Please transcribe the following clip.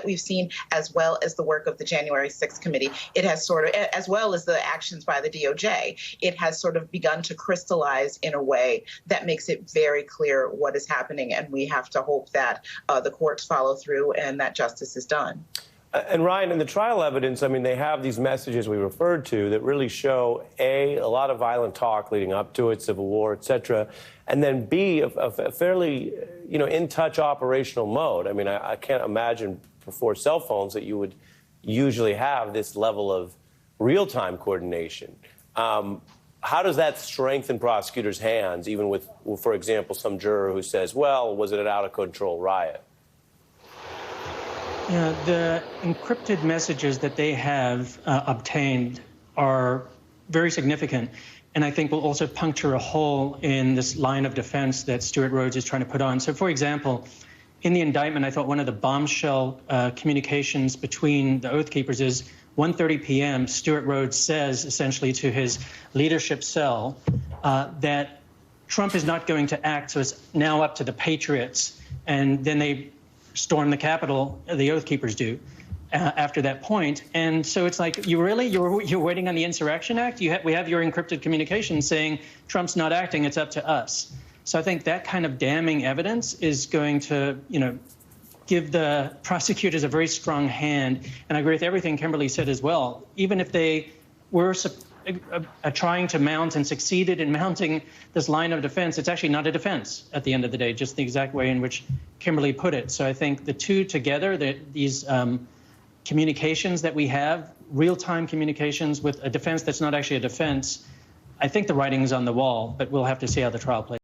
we've seen, as well as the work of the January 6th committee, it has sort of, as well as the actions by the DOJ, it has sort of begun to crystallize in a way that makes it very clear what is happening. And we have to hope that the courts follow through and that justice is done. And Ryan, in the trial evidence, I mean, they have these messages we referred to that really show, A, a lot of violent talk leading up to it, civil war, et cetera, and then B, a fairly, in-touch operational mode. I mean, I can't imagine before cell phones that you would usually have this level of real-time coordination. How does that strengthen prosecutors' hands, even with, for example, some juror who says, well, was it an out-of-control riot? Yeah, the encrypted messages that they have obtained are very significant, and I think will also puncture a hole in this line of defense that Stewart Rhodes is trying to put on. So, for example, in the indictment, I thought one of the bombshell communications between the Oath Keepers is 1:30 p.m., Stewart Rhodes says essentially to his leadership cell that Trump is not going to act, so it's now up to the Patriots. And then they storm the Capitol, the Oath Keepers do, after that point. And so it's like, you're waiting on the Insurrection Act? We have your encrypted communication saying Trump's not acting, it's up to us. So I think that kind of damning evidence is going to, give the prosecutors a very strong hand. And I agree with everything Kimberly said as well. Even if they were trying to mount and succeeded in mounting this line of defense, it's actually not a defense at the end of the day, just the exact way in which Kimberly put it. So I think the two together, these communications that we have, real-time communications with a defense that's not actually a defense, I think the writing's on the wall, but we'll have to see how the trial plays.